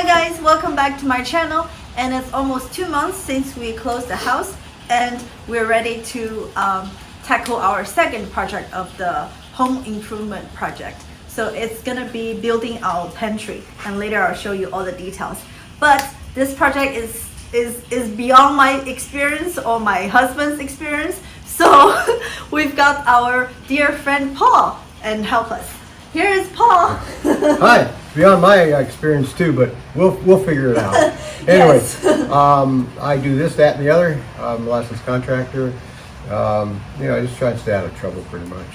guys, welcome back to my channel. And it's almost 2 months since we closed the house, and we're ready to tackle our second project of the home improvement project. So it's gonna be building our pantry, and later I'll show you all the details. But this project is beyond my experience or my husband's experience. So we've got our dear friend Paul and help us. Here is Paul. Hi, beyond my experience too, but we'll figure it out. Anyway, I do this, that, and the other. I'm a licensed contractor. I just try and stay out of trouble pretty much.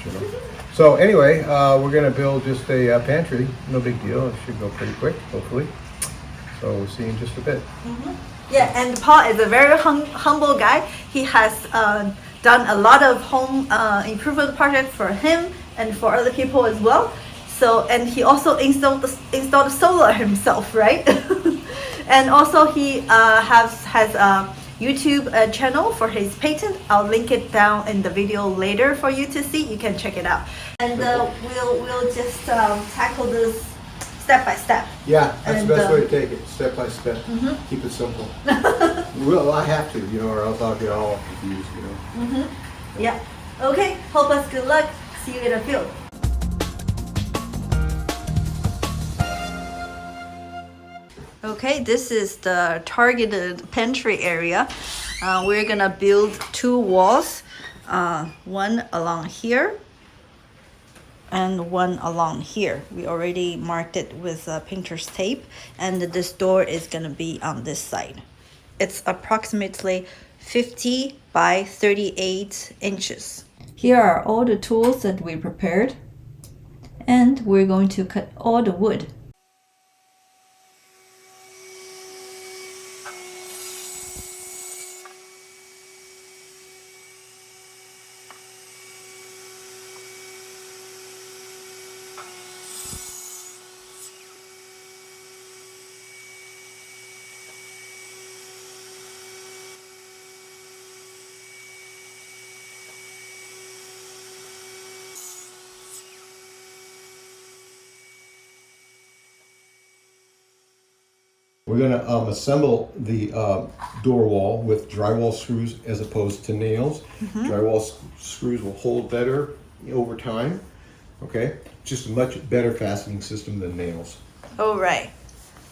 So anyway, we're gonna build just a pantry. No big deal. It should go pretty quick, hopefully. So we'll see in just a bit. Yeah, and Paul is a very humble guy. He has done a lot of home improvement projects for him and for other people as well. So, and he also installed solar himself, right? And also he has a YouTube channel for his patent. I'll link it down in the video later for you to see. You can check it out. And we'll just tackle this step by step. Yeah, that's the best way to take it, step by step. Keep it simple. Well, I have to, or else I'll get all confused, Yeah. Okay. Hope us good luck. See you in the field. Okay, this is the targeted pantry area. We're gonna build 2 walls, one along here and one along here. We already marked it with painter's tape, and this door is gonna be on this side. It's approximately 50 by 38 inches. Here are all the tools that we prepared, and we're going to cut all the wood. We're going to assemble the door wall with drywall screws as opposed to nails. Drywall screws will hold better over time. Okay, just a much better fastening system than nails. All right.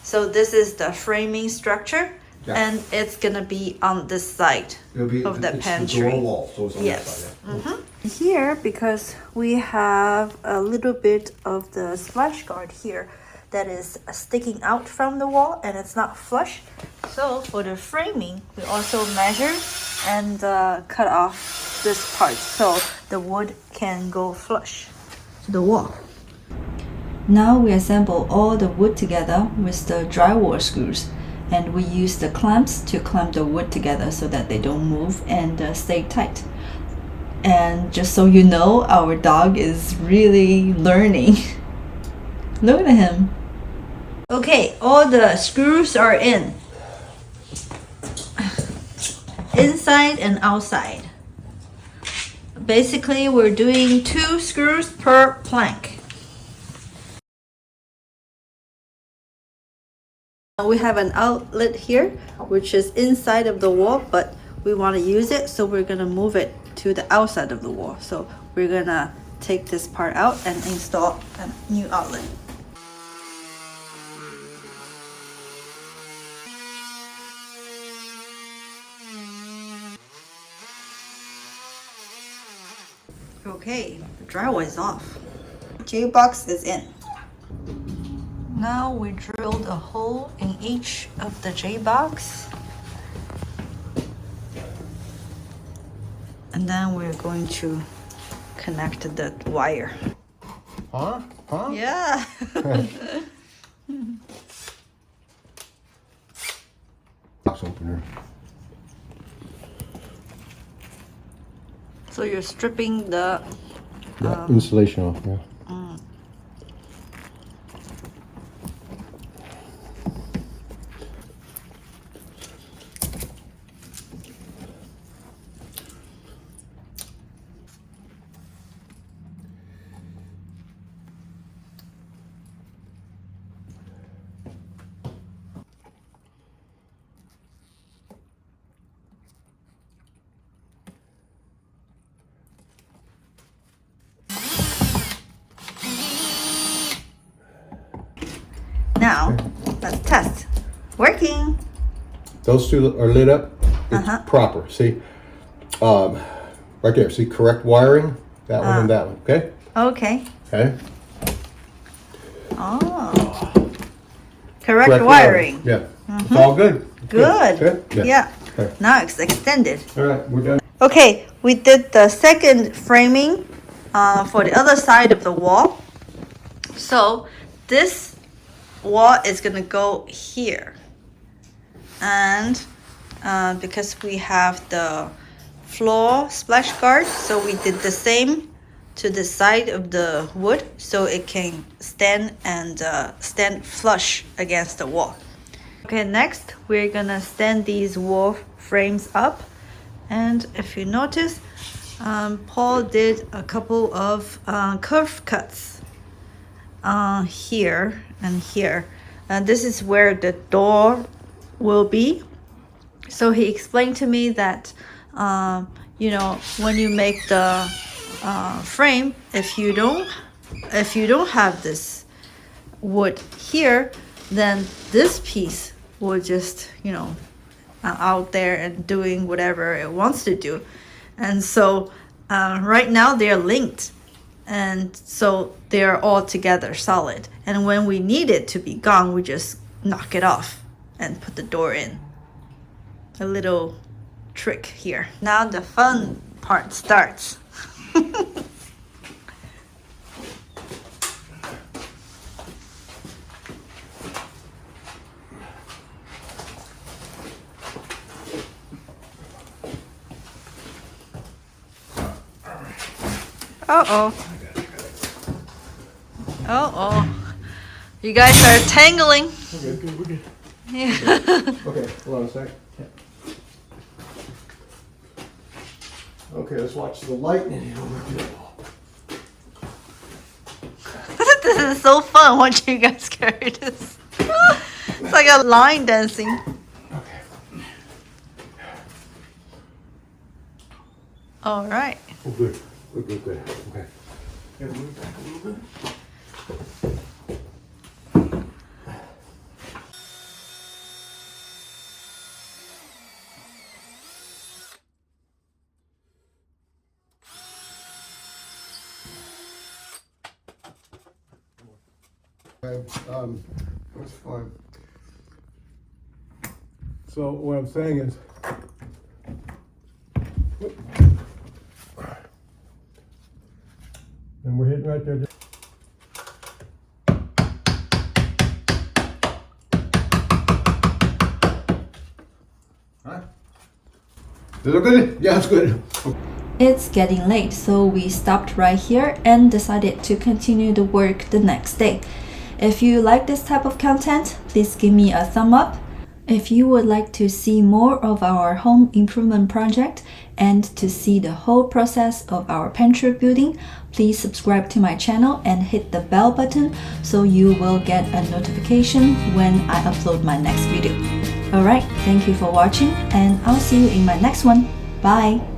So this is the framing structure, Yeah. and it's gonna be on this side of the pantry. The door wall, so it's on Yes. that side. Yeah. Here, because we have a little bit of the splash guard here that is sticking out from the wall, and it's not flush. So for the framing, we also measure and cut off this part so the wood can go flush to the wall. Now we assemble all the wood together with the drywall screws, and we use the clamps to clamp the wood together so that they don't move and stay tight. And just so you know, our dog is really learning. Look at him. Okay, all the screws are in. Inside and outside. Basically, we're doing 2 screws per plank. We have an outlet here, which is inside of the wall, but we want to use it, so we're going to move it to the outside of the wall. So we're going to take this part out and install a new outlet. Okay, the drywall is off. J-box is in. Now we drilled a hole in each of the J-box. And then we're going to connect the wire. Huh? Yeah. Box opener. So you're stripping the Insulation off, yeah. Let's test. Working. Those two are lit up. It's proper. See, right there. See, correct wiring. That one and that one. Okay. Okay. Okay. Oh. Correct wiring. Yeah. It's all good. Good. Good? Yeah. Okay. Now it's extended. All right, we're done. Okay, we did the second framing for the other side of the wall. So this wall is gonna go here. And because we have the floor splash guard, so we did the same to the side of the wood so it can stand and stand flush against the wall. Okay, next we're gonna stand these wall frames up, and if you notice, Paul did a couple of curve cuts here and here, and this is where the door will be. So he explained to me that you know, when you make the frame, if you don't have this wood here, then this piece will just, you know, out there and doing whatever it wants to do. And so right now they're linked, and so they're all together solid, and when we need it to be gone, we just knock it off and put the door in. A little trick here. Now the fun part starts. Uh-oh. Uh-oh. You guys are tangling. Okay, good, we're good. Yeah. Okay, hold on a sec. Okay, let's watch the lightning. This is so fun watching you guys carry this. It's like a line dancing. Okay. All right. Oh, good. Good. Okay. Yeah, move back a little bit. That's fine. So what I'm saying is, and we're hitting right there. Huh? Is it good? Yeah, it's good. It's getting late, so we stopped right here and decided to continue the work the next day. If you like this type of content, please give me a thumb up. If you would like to see more of our home improvement project and to see the whole process of our pantry building, please subscribe to my channel and hit the bell button so you will get a notification when I upload my next video. Alright, thank you for watching, and I'll see you in my next one. Bye!